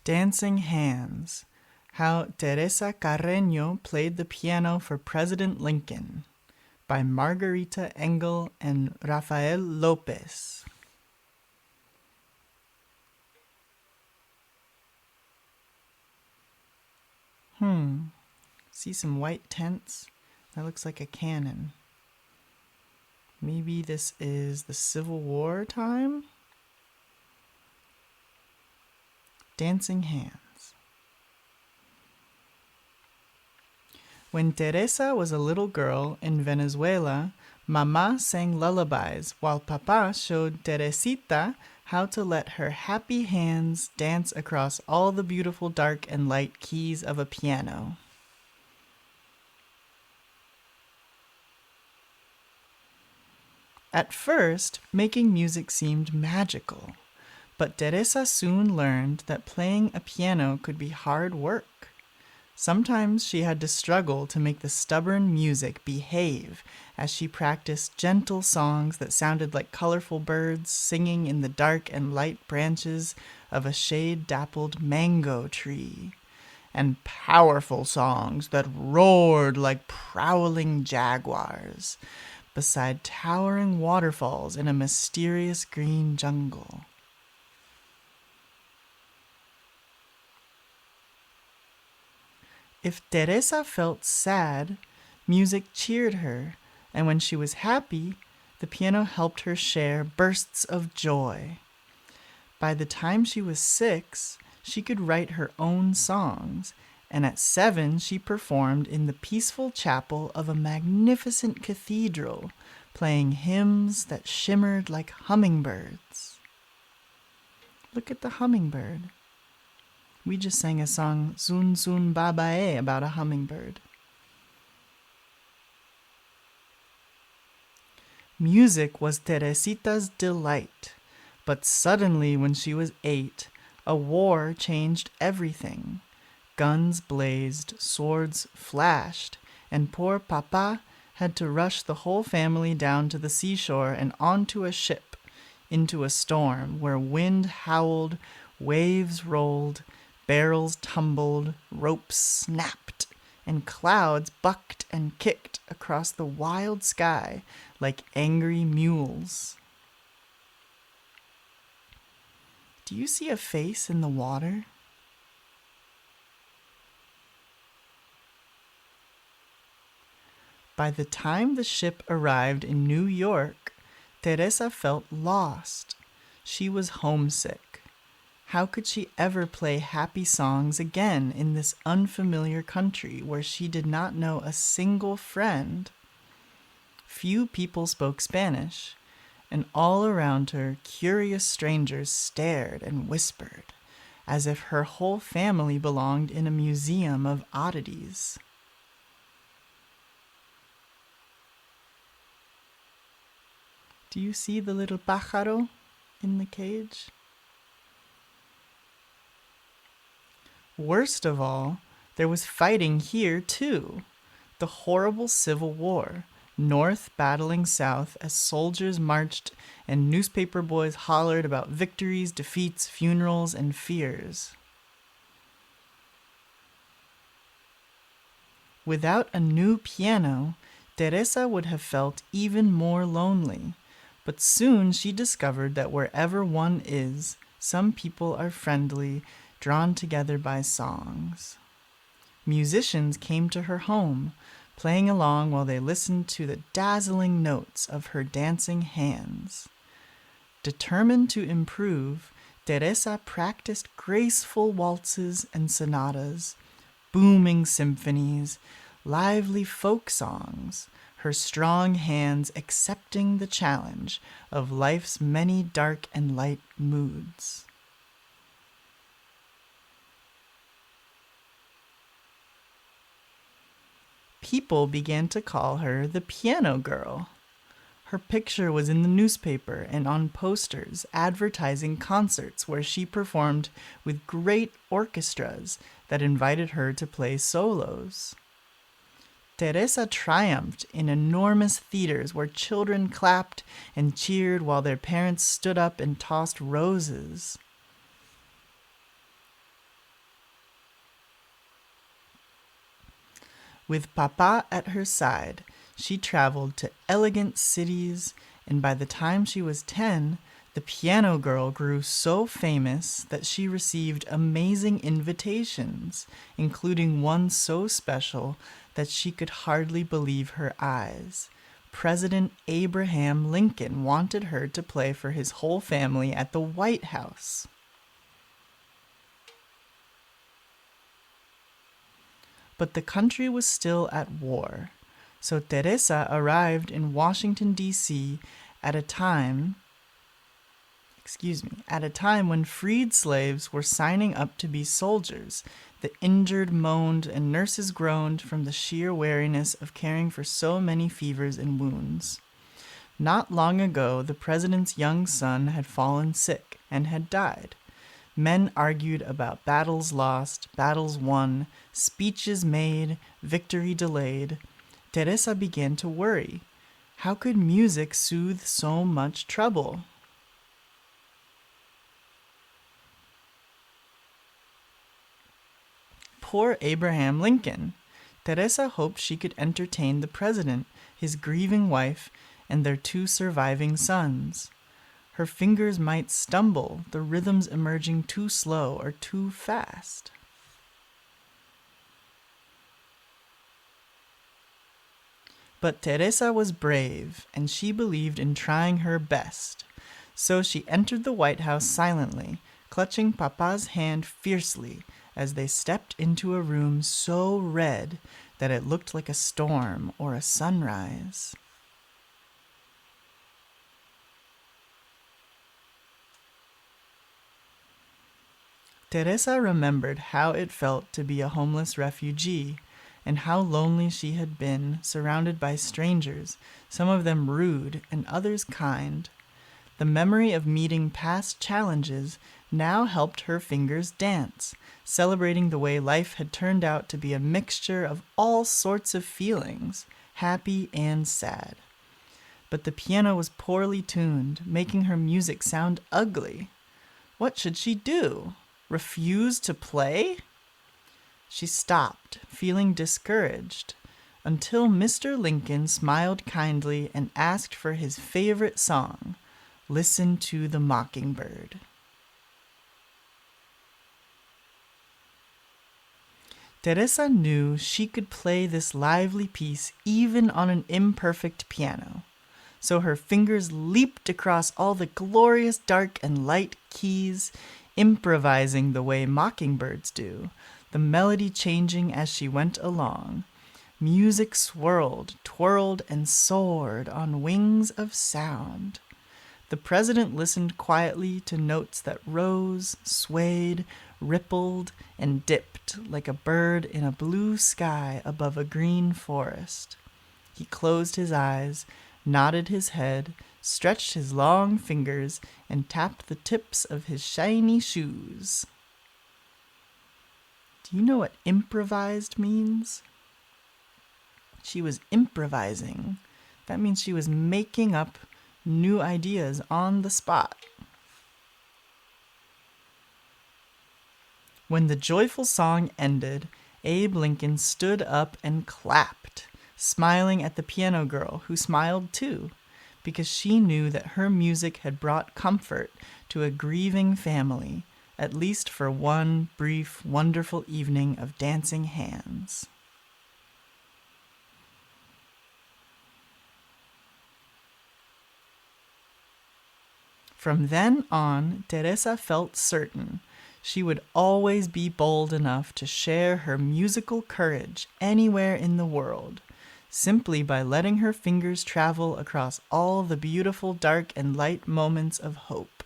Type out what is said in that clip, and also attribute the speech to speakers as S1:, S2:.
S1: Dancing Hands, How Teresa Carreño Played the Piano for President Lincoln, by Margarita Engle and Rafael López. See some white tents? That looks like a cannon. Maybe this is the Civil War time? Dancing Hands. When Teresa was a little girl in Venezuela, Mama sang lullabies while Papa showed Teresita how to let her happy hands dance across all the beautiful dark and light keys of a piano. At first, making music seemed magical, but Teresa soon learned that playing a piano could be hard work. Sometimes she had to struggle to make the stubborn music behave as she practiced gentle songs that sounded like colorful birds singing in the dark and light branches of a shade-dappled mango tree, and powerful songs that roared like prowling jaguars beside towering waterfalls in a mysterious green jungle. If Teresa felt sad, music cheered her, and when she was happy, the piano helped her share bursts of joy. By the time she was 6, she could write her own songs, and at 7 she performed in the peaceful chapel of a magnificent cathedral, playing hymns that shimmered like hummingbirds. Look at the hummingbird. We just sang a song, Sun Sun Babae, about a hummingbird. Music was Teresita's delight, but suddenly when she was 8, a war changed everything. Guns blazed, swords flashed, and poor Papa had to rush the whole family down to the seashore and onto a ship, into a storm where wind howled, waves rolled, barrels tumbled, ropes snapped, and clouds bucked and kicked across the wild sky like angry mules. Do you see a face in the water? By the time the ship arrived in New York, Teresa felt lost. She was homesick. How could she ever play happy songs again in this unfamiliar country where she did not know a single friend? Few people spoke Spanish, and all around her curious strangers stared and whispered, as if her whole family belonged in a museum of oddities. Do you see the little pájaro in the cage? Worst of all, there was fighting here too. The horrible Civil War, North battling South as soldiers marched and newspaper boys hollered about victories, defeats, funerals, and fears. Without a new piano, Teresa would have felt even more lonely. But soon she discovered that wherever one is, some people are friendly, drawn together by songs. Musicians came to her home, playing along while they listened to the dazzling notes of her dancing hands. Determined to improve, Teresa practiced graceful waltzes and sonatas, booming symphonies, lively folk songs, her strong hands accepting the challenge of life's many dark and light moods. People began to call her the Piano Girl. Her picture was in the newspaper and on posters advertising concerts where she performed with great orchestras that invited her to play solos. Teresa triumphed in enormous theaters where children clapped and cheered while their parents stood up and tossed roses. With Papa at her side, she traveled to elegant cities, and by the time she was 10, the piano girl grew so famous that she received amazing invitations, including one so special that she could hardly believe her eyes. President Abraham Lincoln wanted her to play for his whole family at the White House. But the country was still at war, so Teresa arrived in Washington, D.C. at a time when freed slaves were signing up to be soldiers. The injured moaned and nurses groaned from the sheer weariness of caring for so many fevers and wounds. Not long ago, the president's young son had fallen sick and had died. Men argued about battles lost, battles won, speeches made, victory delayed. Teresa began to worry. How could music soothe so much trouble? Poor Abraham Lincoln. Teresa hoped she could entertain the president, his grieving wife, and their 2 surviving sons. Her fingers might stumble, the rhythms emerging too slow or too fast. But Teresa was brave, and she believed in trying her best. So she entered the White House silently, clutching Papa's hand fiercely as they stepped into a room so red that it looked like a storm or a sunrise. Teresa remembered how it felt to be a homeless refugee and how lonely she had been, surrounded by strangers, some of them rude and others kind. The memory of meeting past challenges now helped her fingers dance, celebrating the way life had turned out to be a mixture of all sorts of feelings, happy and sad. But the piano was poorly tuned, making her music sound ugly. What should she do? Refuse to play? She stopped, feeling discouraged, until Mr. Lincoln smiled kindly and asked for his favorite song, "Listen to the Mockingbird." Teresa knew she could play this lively piece even on an imperfect piano, so her fingers leaped across all the glorious dark and light keys, improvising the way mockingbirds do, the melody changing as she went along. Music swirled, twirled, and soared on wings of sound. The president listened quietly to notes that rose, swayed, rippled, and dipped like a bird in a blue sky above a green forest. He closed his eyes, nodded his head, stretched his long fingers, and tapped the tips of his shiny shoes. Do you know what improvised means? She was improvising. That means she was making up new ideas on the spot. When the joyful song ended, Abe Lincoln stood up and clapped, smiling at the piano girl, who smiled too, because she knew that her music had brought comfort to a grieving family, at least for one brief, wonderful evening of dancing hands. From then on, Teresa felt certain she would always be bold enough to share her musical courage anywhere in the world, simply by letting her fingers travel across all the beautiful dark and light moments of hope.